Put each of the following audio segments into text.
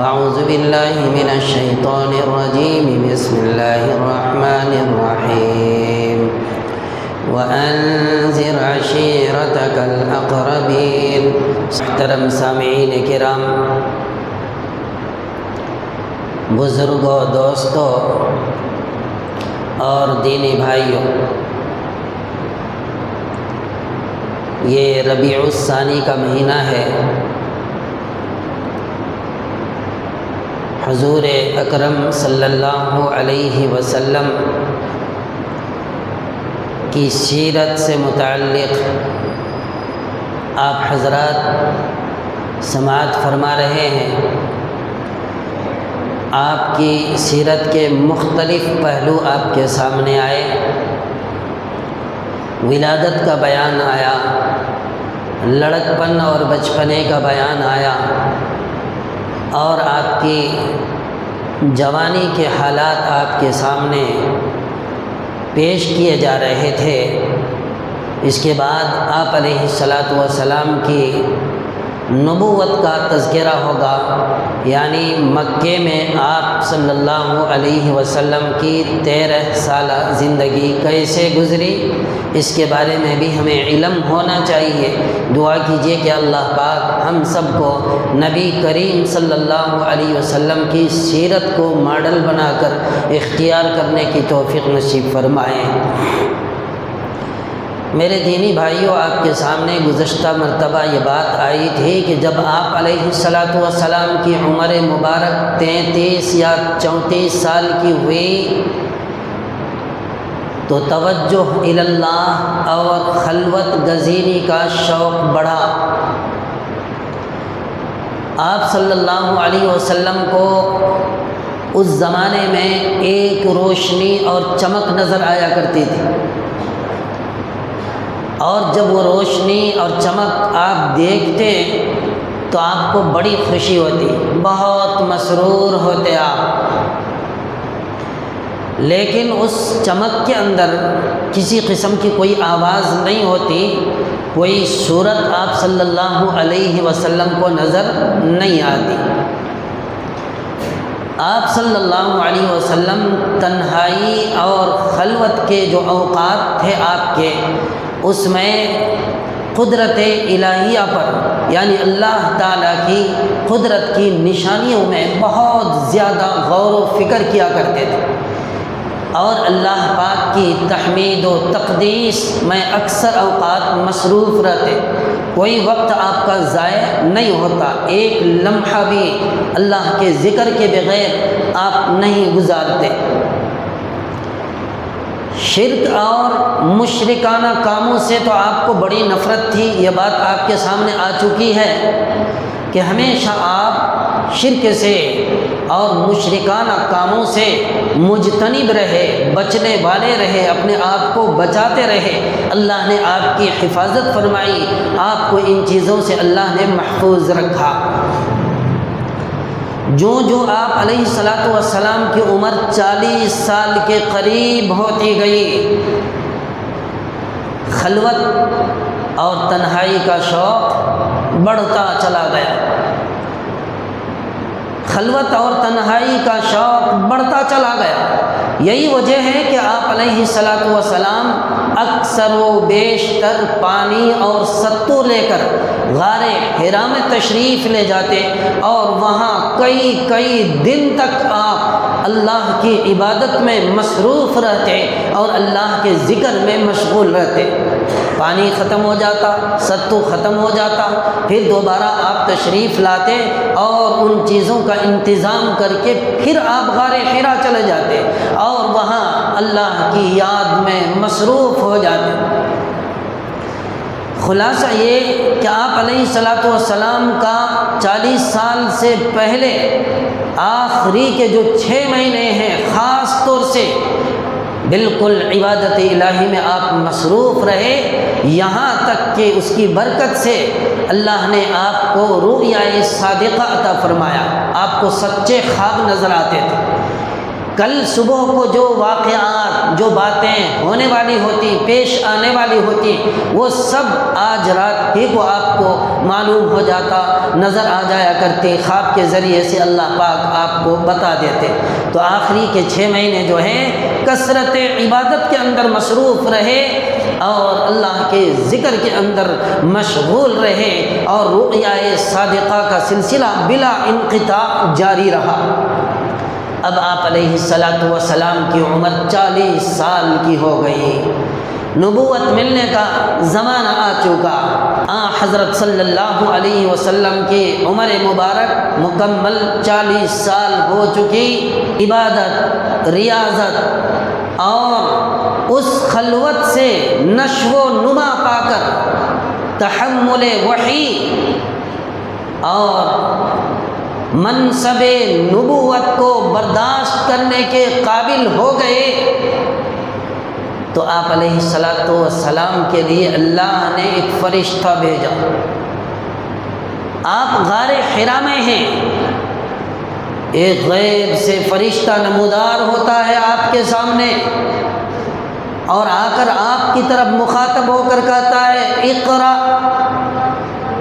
أعوذ بالله من الشيطان الرجيم بسم الله الرحمن الرحيم وأنذر عشيرتك الأقربين۔ محترم سامعین کرام، بزرگوں، دوستوں اور دینی بھائیوں، یہ ربیع الثانی کا مہینہ ہے۔ حضور اکرم صلی اللہ علیہ وسلم کی سیرت سے متعلق آپ حضرات سماعت فرما رہے ہیں۔ آپ کی سیرت کے مختلف پہلو آپ کے سامنے آئے۔ ولادت کا بیان آیا، لڑکپن اور بچپنے کا بیان آیا، اور آپ کی جوانی کے حالات آپ کے سامنے پیش کیے جا رہے تھے۔ اس کے بعد آپ علیہ الصلاۃ والسلام کی نبوت کا تذکرہ ہوگا، یعنی مکے میں آپ صلی اللہ علیہ وسلم کی 13 سالہ زندگی کیسے گزری، اس کے بارے میں بھی ہمیں علم ہونا چاہیے۔ دعا کیجئے کہ اللہ پاک ہم سب کو نبی کریم صلی اللہ علیہ وسلم کی سیرت کو ماڈل بنا کر اختیار کرنے کی توفیق نصیب فرمائے۔ میرے دینی بھائیوں، آپ کے سامنے گزشتہ مرتبہ یہ بات آئی تھی کہ جب آپ علیہ الصلاۃ والسلام کی عمر مبارک 33 یا 34 سال کی ہوئی تو توجہ الی اللہ اور خلوت گزینی کا شوق بڑھا۔ آپ صلی اللہ علیہ وسلم کو اس زمانے میں ایک روشنی اور چمک نظر آیا کرتی تھی، اور جب وہ روشنی اور چمک آپ دیکھتے تو آپ کو بڑی خوشی ہوتی، بہت مسرور ہوتے آپ۔ لیکن اس چمک کے اندر کسی قسم کی کوئی آواز نہیں ہوتی، کوئی صورت آپ صلی اللہ علیہ وسلم کو نظر نہیں آتی۔ آپ صلی اللہ علیہ وسلم تنہائی اور خلوت کے جو اوقات تھے آپ کے، اس میں قدرت الہیہ پر، یعنی اللہ تعالیٰ کی قدرت کی نشانیوں میں بہت زیادہ غور و فکر کیا کرتے تھے، اور اللہ پاک کی تحمید و تقدیس میں اکثر اوقات مصروف رہتے۔ کوئی وقت آپ کا ضائع نہیں ہوتا، ایک لمحہ بھی اللہ کے ذکر کے بغیر آپ نہیں گزارتے۔ شرک اور مشرکانہ کاموں سے تو آپ کو بڑی نفرت تھی، یہ بات آپ کے سامنے آ چکی ہے کہ ہمیشہ آپ شرک سے اور مشرکانہ کاموں سے مجتنب رہے، بچنے والے رہے، اپنے آپ کو بچاتے رہے۔ اللہ نے آپ کی حفاظت فرمائی، آپ کو ان چیزوں سے اللہ نے محفوظ رکھا۔ جو آپ علیہ الصلاۃ والسلام کی عمر 40 سال کے قریب ہوتی گئی، خلوت اور تنہائی کا شوق بڑھتا چلا گیا، خلوت اور تنہائی کا شوق بڑھتا چلا گیا۔ یہی وجہ ہے کہ آپ علیہ الصلاۃ والسلام اکثر و بیشتر پانی اور ستو لے کر غار حرا میں تشریف لے جاتے، اور وہاں کئی دن تک آپ اللہ کی عبادت میں مصروف رہتے اور اللہ کے ذکر میں مشغول رہتے۔ پانی ختم ہو جاتا، ستو ختم ہو جاتا، پھر دوبارہ آپ تشریف لاتے اور ان چیزوں کا انتظام کر کے پھر آپ غار حرا چلے جاتے اور وہاں اللہ کی یاد میں مصروف ہو جاتے۔ خلاصہ یہ کہ آپ علیہ الصلاۃ والسلام کا 40 سال سے پہلے آخری کے جو 6 مہینے ہیں، خاص طور سے بالکل عبادت الہی میں آپ مصروف رہے، یہاں تک کہ اس کی برکت سے اللہ نے آپ کو رؤیا صادقہ عطا فرمایا، آپ کو سچے خواب نظر آتے تھے۔ کل صبح کو جو واقعات، جو باتیں ہونے والی ہوتی، پیش آنے والی ہوتی، وہ سب آج رات ہی کو آپ کو معلوم ہو جاتا، نظر آ جایا کرتی، خواب کے ذریعے سے اللہ پاک آپ کو بتا دیتے۔ تو آخری کے 6 مہینے جو ہیں کثرت عبادت کے اندر مصروف رہے اور اللہ کے ذکر کے اندر مشغول رہے، اور رؤیا صادقہ کا سلسلہ بلا انقطاع جاری رہا۔ اب آپ علیہ الصلاۃ والسلام کی عمر 40 سال کی ہو گئی، نبوت ملنے کا زمانہ آ چکا۔ حضرت صلی اللہ علیہ وسلم کی عمر مبارک مکمل 40 سال ہو چکی۔ عبادت، ریاضت اور اس خلوت سے نشو و نما پا کر تحمل وحی اور منصب نبوت کو برداشت کرنے کے قابل ہو گئے، تو آپ علیہ الصلاۃ والسلام کے لیے اللہ نے ایک فرشتہ بھیجا۔ آپ غار حرا میں ہیں، ایک غیب سے فرشتہ نمودار ہوتا ہے آپ کے سامنے، اور آ کر آپ کی طرف مخاطب ہو کر کہتا ہے اقرا،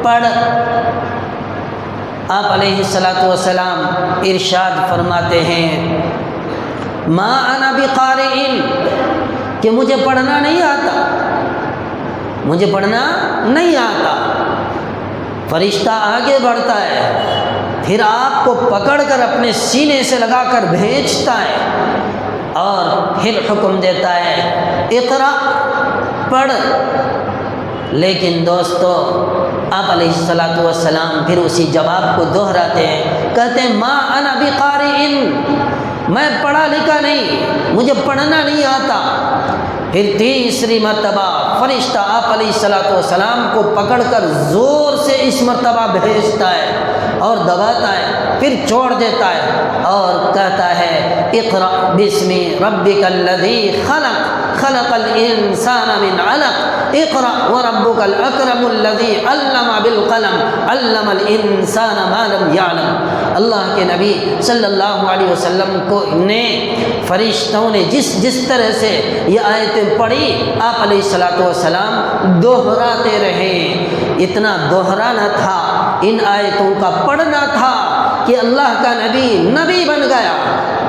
پڑھ۔ آپ علیہ الصلاۃ والسلام ارشاد فرماتے ہیں ما انا بقارئ، کہ مجھے پڑھنا نہیں آتا، مجھے پڑھنا نہیں آتا۔ فرشتہ آگے بڑھتا ہے، پھر آپ کو پکڑ کر اپنے سینے سے لگا کر بھیجتا ہے اور پھر حکم دیتا ہے اقرا، پڑھ۔ لیکن دوستو آپ علیہ الصلاۃ والسلام پھر اسی جواب کو دہراتے ہیں، کہتے ہیں ما انا بقارئ، میں پڑھا لکھا نہیں، مجھے پڑھنا نہیں آتا۔ پھر تیسری مرتبہ فرشتہ آپ علیہ الصلاۃ والسلام کو پکڑ کر زور سے اس مرتبہ بھیجتا ہے اور دباتا ہے، پھر چھوڑ دیتا ہے اور کہتا ہے اقرأ باسم ربک الذی خلق، خلق الانسان من علق، اقرأ وربک الاکرم الذی علم بالقلم، علم الانسان ما لم یعلم۔ اللہ کے نبی صلی اللہ علیہ وسلم کو نے فرشتوں نے جس طرح سے یہ آیتیں پڑھی، آپ علیہ الصلاۃ والسلام دہراتے رہے۔ اتنا دہرانا تھا، ان آیتوں کا پڑھنا تھا کہ اللہ کا نبی بن گیا۔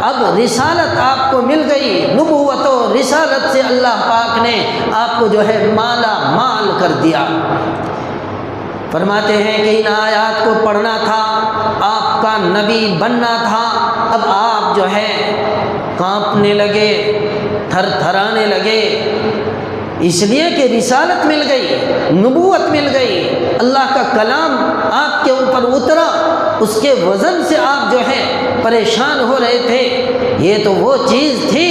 اب رسالت آپ کو مل گئی، نبوت و رسالت سے اللہ پاک نے آپ کو جو ہے مالا مال کر دیا۔ فرماتے ہیں کہ ان آیات کو پڑھنا تھا، آپ کا نبی بننا تھا۔ اب آپ جو ہے کانپنے لگے، تھر تھرانے لگے، اس لیے کہ رسالت مل گئی، نبوت مل گئی، اللہ کا کلام آپ کے اوپر اترا، اس کے وزن سے آپ جو ہے پریشان ہو رہے تھے۔ یہ تو وہ چیز تھی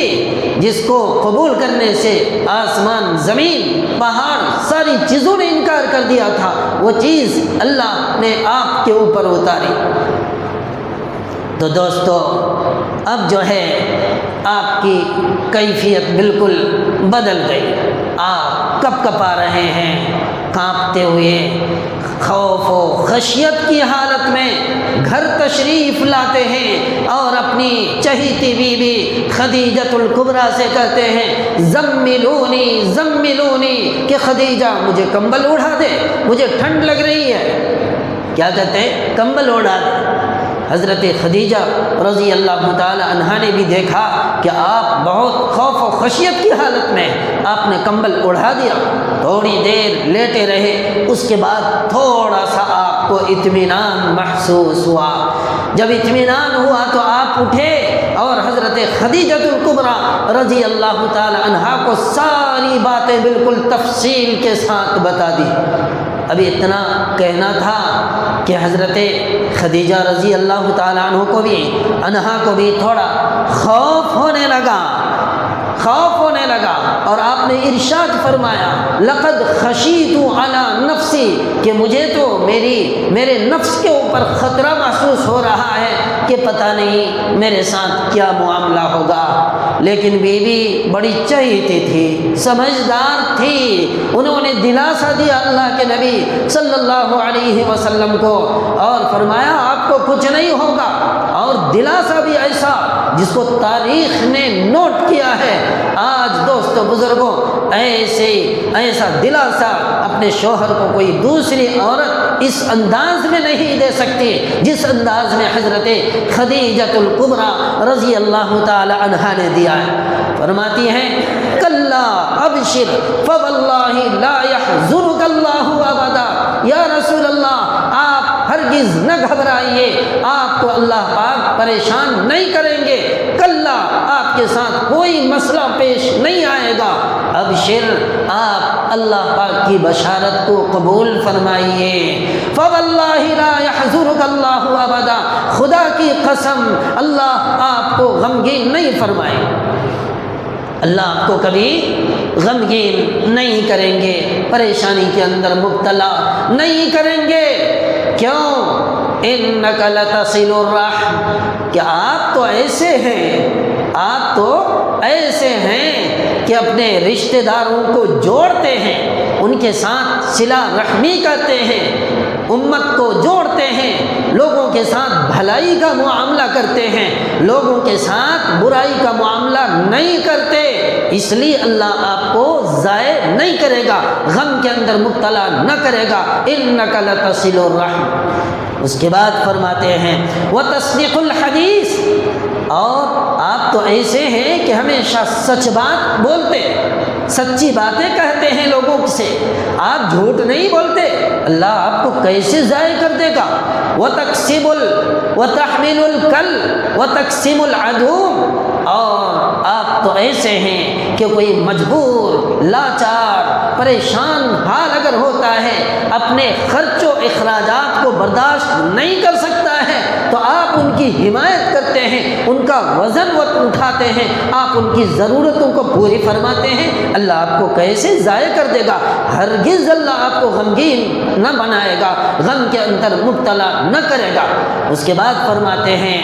جس کو قبول کرنے سے آسمان، زمین، پہاڑ، ساری چیزوں نے انکار کر دیا تھا، وہ چیز اللہ نے آپ کے اوپر اتاری۔ تو دوستو اب جو ہے آپ کی کیفیت بالکل بدل گئی، آپ کپ کپا رہے ہیں، کانپتے ہوئے، خوف و خشیت کی حالت میں گھر تشریف لاتے ہیں اور اپنی چہیتی بیوی خدیجۃ الکبریٰ سے کہتے ہیں زملونی زملونی، کہ خدیجہ مجھے کمبل اڑا دے، مجھے ٹھنڈ لگ رہی ہے۔ کیا کہتے ہیں؟ کمبل اڑا دے۔ حضرت خدیجہ رضی اللہ تعالی عنہا نے بھی دیکھا کہ آپ بہت خوف و خشیت کی حالت میں، آپ نے کمبل اڑا دیا، تھوڑی دیر لیٹے رہے، اس کے بعد تھوڑا سا آپ کو اطمینان محسوس ہوا۔ جب اطمینان ہوا تو آپ اٹھے اور حضرت خدیجۃ الکبریٰ رضی اللہ تعالی عنہا کو ساری باتیں بالکل تفصیل کے ساتھ بتا دی۔ ابھی اتنا کہنا تھا کہ حضرت خدیجہ رضی اللہ تعالیٰ عنہا کو بھی تھوڑا خوف ہونے لگا اور آپ نے ارشاد فرمایا لقد خشیت علی نفسی، کہ مجھے تو میرے نفس کے اوپر خطرہ محسوس ہو رہا ہے کہ پتہ نہیں میرے ساتھ کیا معاملہ ہوگا۔ لیکن بیوی بڑی چہیتی تھی، سمجھدار تھی، انہوں نے دلاسا دیا اللہ کے نبی صلی اللہ علیہ وسلم کو اور فرمایا آپ کو کچھ نہیں ہوگا، اور دلاسا بھی ایسا جس کو تاریخ نے نوٹ کیا ہے۔ آج دوستو بزرگوں ایسا دلاسا اپنے شوہر کو کوئی دوسری عورت اس انداز میں نہیں دے سکتی جس انداز میں حضرت خدیجۃ الکبریٰ رضی اللہ تعالی عنہا نے دیا ہے۔ فرماتی ہیں کلا ابشر فواللہ لا یحزنک اللہ ابدا، یا رسول اللہ آپ ہرگز نہ گھبرائیے، آپ کو اللہ پاک پریشان نہیں کریں گے، کلا آپ کے ساتھ کوئی مسئلہ پیش نہیں آئے گا۔ ابشر، آپ اللہ پاک کی بشارت کو قبول فرمائیے۔ فواللہ لا یحزنک اللہ ابدا، خدا کی قسم اللہ آپ کو غمگین نہیں فرمائے، اللہ آپ کو کبھی غمگین نہیں کریں گے، پریشانی کے اندر مبتلا نہیں کریں گے۔ کیوں؟ انک لتصل الرحم، کہ آپ تو ایسے ہیں کہ اپنے رشتہ داروں کو جوڑتے ہیں، ان کے ساتھ صلہ رحمی کرتے ہیں، امت کو جوڑتے ہیں، لوگوں کے ساتھ بھلائی کا معاملہ کرتے ہیں، لوگوں کے ساتھ برائی کا معاملہ نہیں کرتے، اس لیے اللہ آپ کو ضائع نہیں کرے گا، غم کے اندر مبتلا نہ کرے گا۔ انک لتصل الرحم۔ اس کے بعد فرماتے ہیں وتصدیق الحدیث، اور آپ تو ایسے ہیں کہ ہمیشہ سچ بات بولتے، سچی باتیں کہتے ہیں لوگوں سے، آپ جھوٹ نہیں بولتے، اللہ آپ کو کیسے ضائع کر دے گا۔ وتحمل الکل وتقسم العدوم، اور آپ تو ایسے ہیں کہ کوئی مجبور، لاچار، پریشان حال اگر ہوتا ہے، اپنے خرچ و اخراجات کو برداشت نہیں کر سکتا ہے، تو آپ ان کی حمایت کرتے ہیں، ان کا وزن اٹھاتے ہیں، آپ ان کی ضرورتوں کو پوری فرماتے ہیں، اللہ آپ کو کیسے ضائع کر دے گا۔ ہرگز اللہ آپ کو غمگین نہ بنائے گا، غم کے اندر مبتلا نہ کرے گا۔ اس کے بعد فرماتے ہیں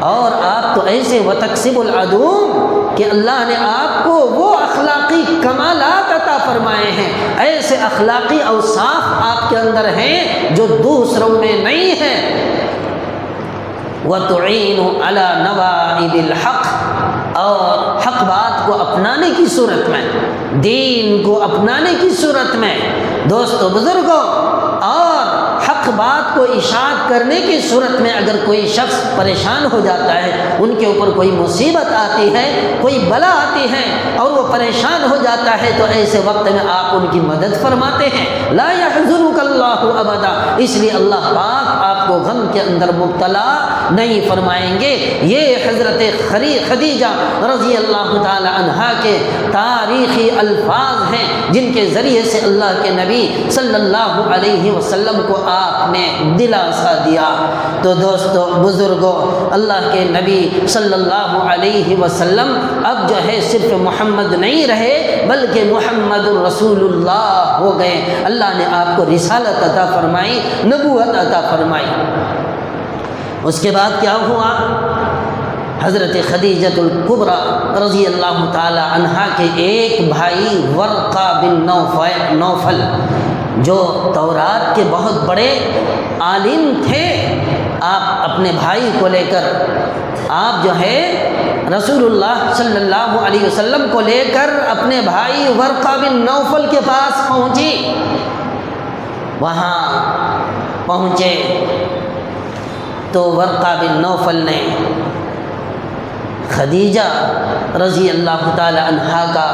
اور آپ تو ایسے وتقسم العدوم، کہ اللہ نے آپ کو وہ اخلاقی کمالات عطا فرمائے ہیں، ایسے اخلاقی اوصاف آپ کے اندر ہیں جو دوسروں میں نہیں ہیں۔ وَتُعِينُ عَلَى نَوَائِبِ الْحَقِّ، اور حق بات کو اپنانے کی صورت میں، دین کو اپنانے کی صورت میں، دوستو بزرگوں، اور حق بات کو اشاعت کرنے کی صورت میں اگر کوئی شخص پریشان ہو جاتا ہے، ان کے اوپر کوئی مصیبت آتی ہے، کوئی بلا آتی ہے اور وہ پریشان ہو جاتا ہے، تو ایسے وقت میں آپ ان کی مدد فرماتے ہیں۔ لا یحزنک اللہ ابدا، اس لیے اللہ پاک آپ کو غم کے اندر مبتلا نہیں فرمائیں گے۔ یہ حضرت خدیجہ رضی اللہ تعالی عنہا کے تاریخی الفاظ ہیں جن کے ذریعے سے اللہ کے نبی صلی اللہ علیہ وسلم کو آپ نے دلاسا دیا۔ تو دوستو بزرگوں، اللہ کے نبی صلی اللہ علیہ وسلم اب جو ہے صرف محمد نہیں رہے بلکہ محمد الرسول اللہ ہو گئے۔ اللہ نے آپ کو رسالت عطا فرمائی، نبوت عطا فرمائی۔ اس کے بعد کیا ہوا؟ حضرت خدیجۃ الکبریٰ رضی اللہ تعالی عنہا کے ایک بھائی ورقہ بن نوفل، جو تورات کے بہت بڑے عالم تھے، آپ اپنے بھائی کو لے کر، آپ جو ہے رسول اللہ صلی اللہ علیہ وسلم کو لے کر اپنے بھائی ورقہ بن نوفل کے پاس پہنچی۔ وہاں پہنچے تو ورقہ بن نوفل نے خدیجہ رضی اللہ تعالی عنہا کا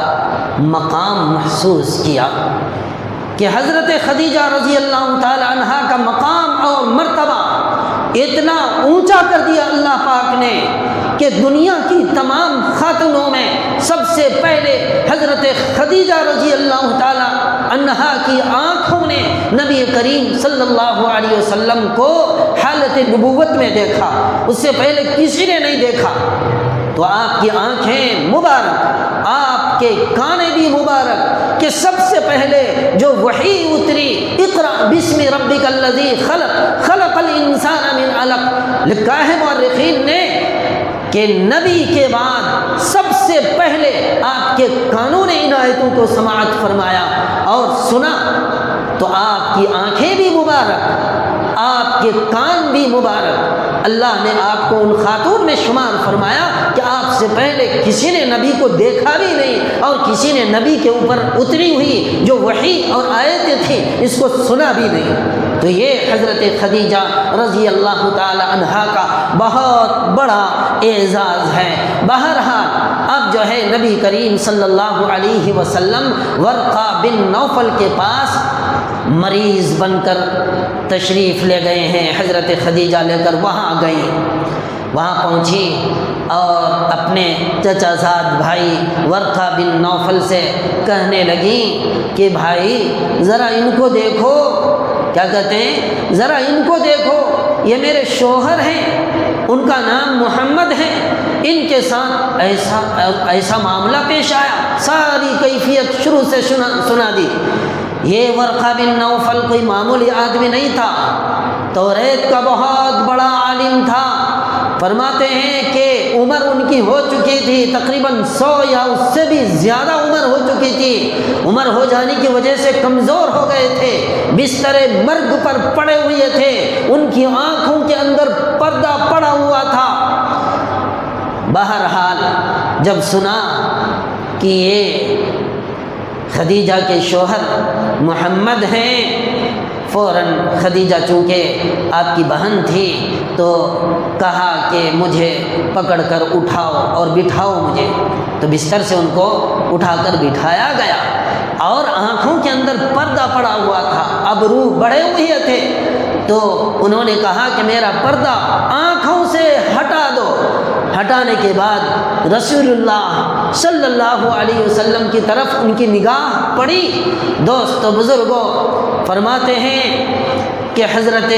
مقام محسوس کیا کہ حضرت خدیجہ رضی اللہ تعالی عنہا کا مقام اور مرتبہ اتنا اونچا کر دیا اللہ پاک نے کہ دنیا کی تمام خاتونوں میں سب سے پہلے حضرت خدیجہ رضی اللہ تعالی عنہا کی آنکھوں نے نبی کریم صلی اللہ علیہ وسلم کو حالت نبوت میں دیکھا، اس سے پہلے کسی نے نہیں دیکھا۔ تو آپ کی آنکھیں مبارک، آپ کے کانے بھی مبارک کہ سب سے پہلے جو وحی اتری، اقرأ بسم ربک الذی خلق، خلق الانسان من علق، لکھا ہے مورخین نے کہ نبی کے بعد سب سے پہلے آپ کے کانوں نے ان آیتوں کو سماعت فرمایا اور سنا، تو آپ کی آنکھیں بھی مبارک، آپ کے کان بھی مبارک، اللہ نے آپ کو ان خاتون میں شمار فرمایا کہ آپ سے پہلے کسی نے نبی کو دیکھا بھی نہیں اور کسی نے نبی کے اوپر اتری ہوئی جو وحی اور آیتیں تھیں اس کو سنا بھی نہیں۔ تو یہ حضرت خدیجہ رضی اللہ تعالی عنہا کا بہت بڑا اعزاز ہے۔ بہرحال اب جو ہے نبی کریم صلی اللہ علیہ وسلم ورقہ بن نوفل کے پاس مریض بن کر تشریف لے گئے ہیں۔ حضرت خدیجہ لے کر وہاں گئیں، وہاں پہنچی اور اپنے چچا زاد بھائی ورقہ بن نوفل سے کہنے لگیں کہ بھائی ذرا ان کو دیکھو، کیا کہتے ہیں، ذرا ان کو دیکھو، یہ میرے شوہر ہیں، ان کا نام محمد ہے، ان کے ساتھ ایسا معاملہ پیش آیا۔ ساری کیفیت شروع سے سنا دی۔ یہ ورقہ بن نوفل کوئی معمولی آدمی نہیں تھا، توریت کا بہت بڑا عالم تھا۔ فرماتے ہیں کہ عمر ان کی ہو چکی تھی تقریباً 100 یا اس سے بھی زیادہ عمر ہو چکی تھی۔ عمر ہو جانے کی وجہ سے کمزور ہو گئے تھے، بستر مرگ پر پڑے ہوئے تھے، ان کی آنکھوں کے اندر پردہ پڑا ہوا تھا۔ بہرحال جب سنا کہ یہ خدیجہ کے شوہر محمد ہیں، فوراً خدیجہ چونکہ آپ کی بہن تھی تو کہا کہ مجھے پکڑ کر اٹھاؤ اور بٹھاؤ مجھے۔ تو بستر سے ان کو اٹھا کر بٹھایا گیا اور آنکھوں کے اندر پردہ پڑا ہوا تھا، ابرو بڑھے ہوئے تھے۔ تو انہوں نے کہا کہ میرا پردہ آنکھوں سے ہٹا دو۔ ہٹانے کے بعد رسول اللہ صلی اللہ علیہ وسلم کی طرف ان کی نگاہ پڑی۔ دوستو بزرگوں، فرماتے ہیں کہ حضرت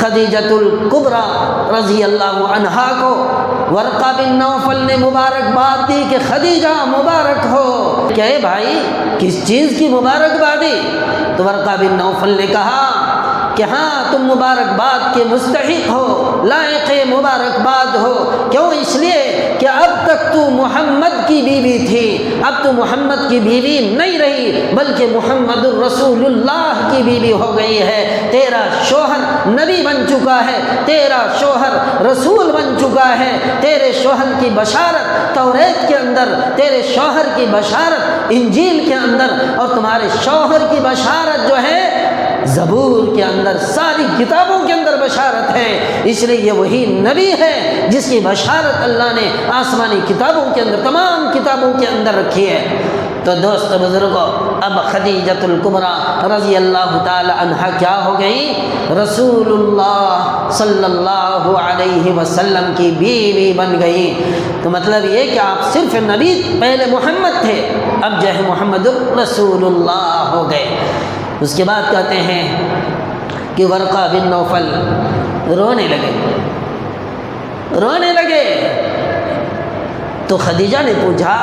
خدیجۃ الکبریٰ رضی اللہ عنہا کو ورقہ بن نوفل نے مبارکباد دی کہ خدیجہ مبارک ہو۔ کہ اے بھائی کس چیز کی مبارکبادی؟ تو ورقہ بن نوفل نے کہا کہ ہاں تم مبارکباد کے مستحق ہو، لائق مبارکباد ہو۔ کیوں؟ اس لیے کہ اب تک تو محمد کی بیوی تھی، اب تو محمد کی بیوی نہیں رہی بلکہ محمد الرسول اللہ کی بیوی ہو گئی ہے۔ تیرا شوہر نبی بن چکا ہے، تیرا شوہر رسول بن چکا ہے، تیرے شوہر کی بشارت توریت کے اندر، تیرے شوہر کی بشارت انجیل کے اندر، اور تمہارے شوہر کی بشارت جو ہے زبور کے اندر، ساری کتابوں کے اندر بشارت ہے۔ اس لیے یہ وہی نبی ہے جس کی بشارت اللہ نے آسمانی کتابوں کے اندر، تمام کتابوں کے اندر رکھی ہے۔ تو دوست بزرگوں، اب خدیجۃ الکبریٰ رضی اللہ تعالی عنہا کیا ہو گئی؟ رسول اللہ صلی اللہ علیہ وسلم کی بیوی بن گئی۔ تو مطلب یہ کہ آپ صرف نبی، پہلے محمد تھے، اب جو ہے محمد رسول اللہ ہو گئے۔ اس کے بعد کہتے ہیں کہ ورقہ بن نوفل رونے لگے۔ تو خدیجہ نے پوچھا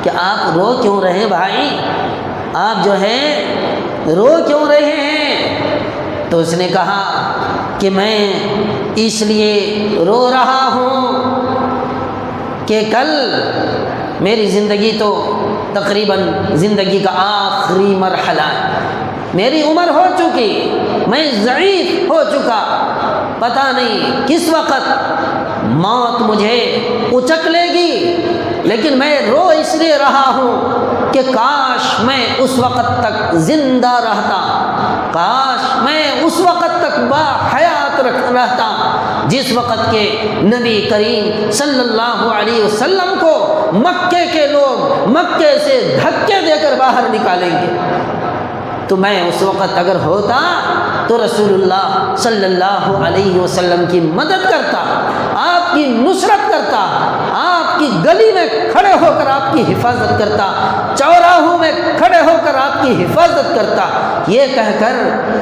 کہ آپ رو کیوں رہے بھائی؟ آپ جو ہے رو کیوں رہے ہیں؟ تو اس نے کہا کہ میں اس لیے رو رہا ہوں کہ کل میری زندگی تو تقریباً زندگی کا آخری مرحلہ ہے، میری عمر ہو چکی، میں ضعیف ہو چکا، پتہ نہیں کس وقت موت مجھے اچک لے گی، لیکن میں رو اس لیے رہا ہوں کہ کاش میں اس وقت تک زندہ رہتا، کاش میں اس وقت تک باحیات رہتا جس وقت کے نبی کریم صلی اللہ علیہ وسلم کو مکے کے لوگ مکے سے دھکے دے کر باہر نکالیں گے۔ تو میں اس وقت اگر ہوتا تو رسول اللہ صلی اللہ علیہ وسلم کی مدد کرتا، آپ کی نصرت کرتا، آپ کی گلی میں کھڑے ہو کر آپ کی حفاظت کرتا، چوراہوں میں کھڑے ہو کر آپ کی حفاظت کرتا۔ یہ کہہ کر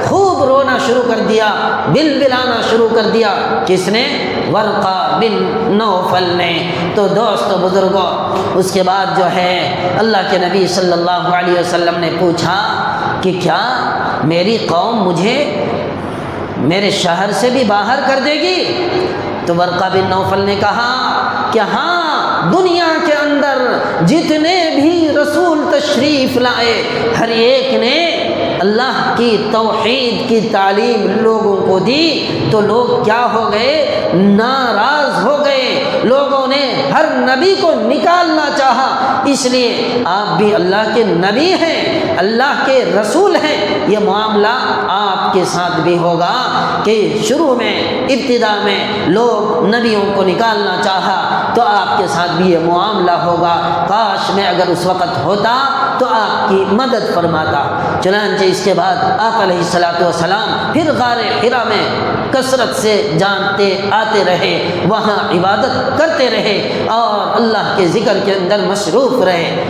خوب رونا شروع کر دیا، بلبلانا شروع کر دیا۔ کس نے؟ ورقہ بن نوفل نے۔ تو دوست و بزرگوں، اس کے بعد جو ہے اللہ کے نبی صلی اللہ علیہ وسلم نے پوچھا کہ کیا میری قوم مجھے میرے شہر سے بھی باہر کر دے گی؟ تو ورقہ بن نوفل نے کہا کہ ہاں، دنیا کے اندر جتنے بھی رسول تشریف لائے ہر ایک نے اللہ کی توحید کی تعلیم لوگوں کو دی تو لوگ کیا ہو گئے؟ ناراض ہو گئے، لوگوں نے ہر نبی کو نکالنا چاہا۔ اس لیے آپ بھی اللہ کے نبی ہیں، اللہ کے رسول ہیں، یہ معاملہ آپ کے ساتھ بھی ہوگا کہ شروع میں ابتدا میں لوگ نبیوں کو نکالنا چاہا تو آپ کے ساتھ بھی یہ معاملہ ہوگا۔ کاش میں اگر اس وقت ہوتا تو آپ کی مدد فرماتا۔ چنانچہ اس کے بعد آپ علیہ الصلوۃ والسلام پھر غار حرا میں کثرت سے جانتے آتے رہے، وہاں عبادت کرتے رہے اور اللہ کے ذکر کے اندر مصروف رہے۔